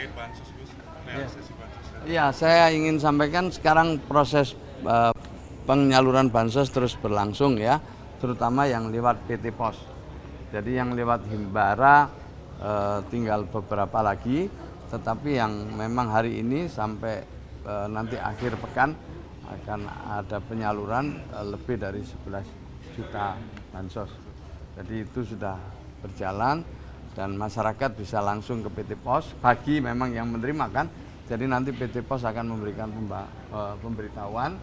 terkait bansos, Gus, realisasi bansos. Iya, saya ingin sampaikan sekarang proses penyaluran bansos terus berlangsung ya, terutama yang lewat PT Pos. Jadi yang lewat Himbara tinggal beberapa lagi, tetapi yang memang hari ini sampai nanti akhir pekan akan ada penyaluran lebih dari 11 juta bansos. Jadi itu sudah berjalan dan masyarakat bisa langsung ke PT Pos bagi memang yang menerima kan. Jadi nanti PT Pos akan memberikan pemberitahuan,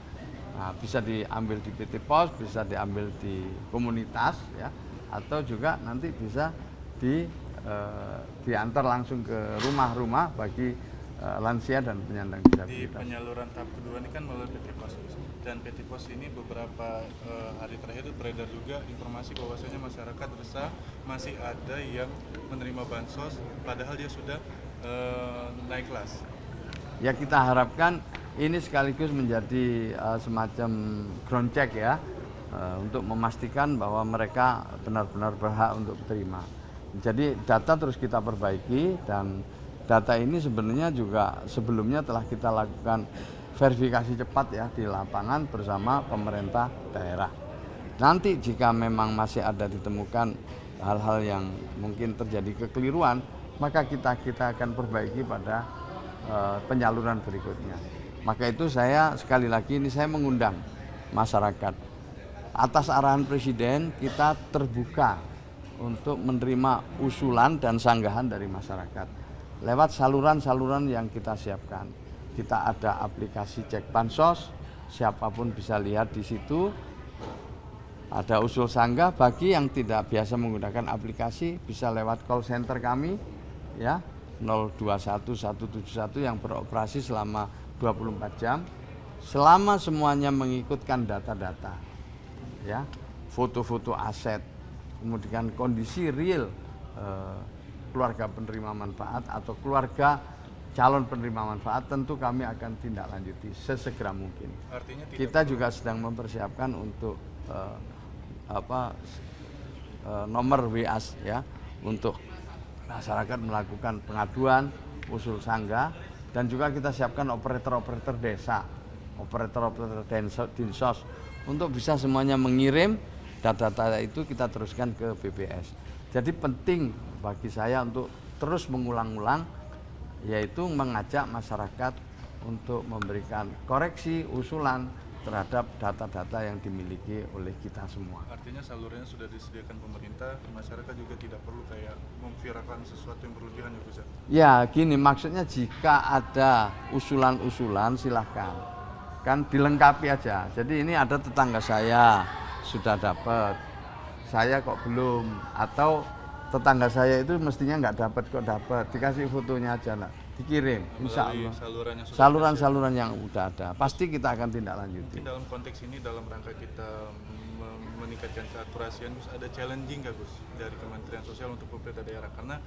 nah, bisa diambil di PT Pos, bisa diambil di komunitas ya, atau juga nanti bisa diantar langsung ke rumah-rumah bagi lansia dan penyandang disabilitas. Di penyaluran tahap kedua ini kan melalui PT Pos, dan PT Pos ini beberapa hari terakhir itu beredar juga informasi bahwasanya masyarakat resah masih ada yang menerima bansos padahal dia sudah naik kelas. Ya, kita harapkan ini sekaligus menjadi semacam ground check ya, untuk memastikan bahwa mereka benar-benar berhak untuk terima. Jadi data terus kita perbaiki, dan data ini sebenarnya juga sebelumnya telah kita lakukan verifikasi cepat ya di lapangan bersama pemerintah daerah. Nanti jika memang masih ada ditemukan hal-hal yang mungkin terjadi kekeliruan, maka kita akan perbaiki pada penyaluran berikutnya. Maka itu saya sekali lagi ini saya mengundang masyarakat. Atas arahan Presiden kita terbuka untuk menerima usulan dan sanggahan dari masyarakat lewat saluran-saluran yang kita siapkan. Kita ada aplikasi Cek Bansos, siapapun bisa lihat di situ. Ada usul sanggah, bagi yang tidak biasa menggunakan aplikasi bisa lewat call center kami ya, 021171 yang beroperasi selama 24 jam. Selama semuanya mengikutkan data-data ya, foto-foto aset, kemudian kondisi real keluarga penerima manfaat atau keluarga calon penerima manfaat, tentu kami akan tindak lanjuti sesegera mungkin. Artinya kita juga sedang mempersiapkan untuk nomor WA ya, untuk masyarakat melakukan pengaduan, usul sanggah, dan juga kita siapkan operator-operator desa, operator-operator dinsos untuk bisa semuanya mengirim data-data itu kita teruskan ke BPS. Jadi penting bagi saya untuk terus mengulang-ulang, yaitu mengajak masyarakat untuk memberikan koreksi, usulan terhadap data-data yang dimiliki oleh kita semua. Artinya salurannya sudah disediakan pemerintah, masyarakat juga tidak perlu kayak memviralkan sesuatu yang berlebihan ya Gus? Ya gini, maksudnya jika ada usulan-usulan silahkan, kan dilengkapi aja. Jadi ini ada tetangga saya sudah dapat, saya kok belum, atau tetangga saya itu mestinya nggak dapat kok dapat, dikasih fotonya aja lah, dikirim, insya Allah. Saluran-saluran yang udah ada, pasti kita akan tindak lanjuti. Mungkin dalam konteks ini, dalam rangka kita meningkatkan keakurasian, Gus, ada challenging nggak Gus dari Kementerian Sosial untuk pemerintah daerah? Karena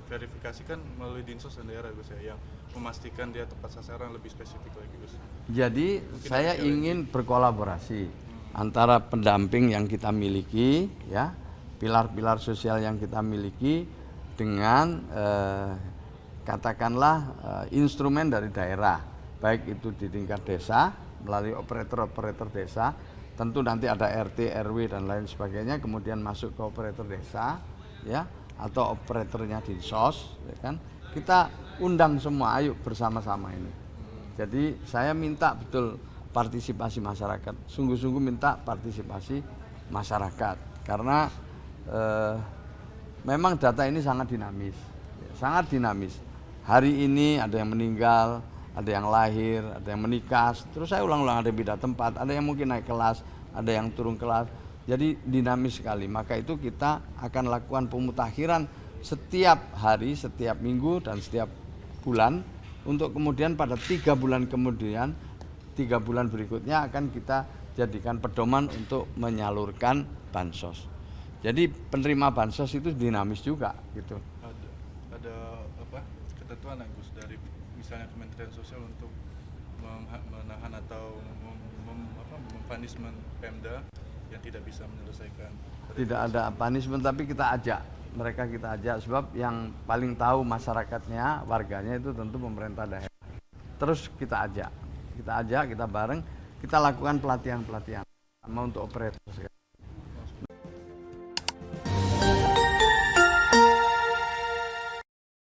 verifikasi kan melalui Dinsos dan daerah Gus ya, yang memastikan dia tepat sasaran lebih spesifik lagi Gus. Jadi mungkin saya ingin berkolaborasi antara pendamping yang kita miliki ya, pilar-pilar sosial yang kita miliki dengan katakanlah instrumen dari daerah, baik itu di tingkat desa melalui operator-operator desa, tentu nanti ada RT, RW dan lain sebagainya, kemudian masuk ke operator desa ya, atau operatornya dinsos ya kan, kita undang semua, ayo bersama-sama ini. Jadi saya minta betul partisipasi masyarakat, sungguh-sungguh minta partisipasi masyarakat, karena memang data ini sangat dinamis, sangat dinamis. Hari ini ada yang meninggal, ada yang lahir, ada yang menikah, terus saya ulang-ulang ada beda tempat, ada yang mungkin naik kelas, ada yang turun kelas, jadi dinamis sekali. Maka itu kita akan lakukan pemutakhiran setiap hari, setiap minggu, dan setiap bulan, untuk kemudian pada 3 bulan kemudian, 3 bulan berikutnya akan kita jadikan pedoman untuk menyalurkan bansos. Jadi penerima bansos itu dinamis juga gitu. Ada apa ketentuan Gus dari misalnya Kementerian Sosial untuk menahan atau punishment Pemda yang tidak bisa menyelesaikan? Tidak ada punishment, tapi kita ajak mereka kita ajak, sebab yang paling tahu masyarakatnya, warganya itu tentu pemerintah daerah. Terus kita ajak, kita bareng, kita lakukan pelatihan-pelatihan sama untuk operator.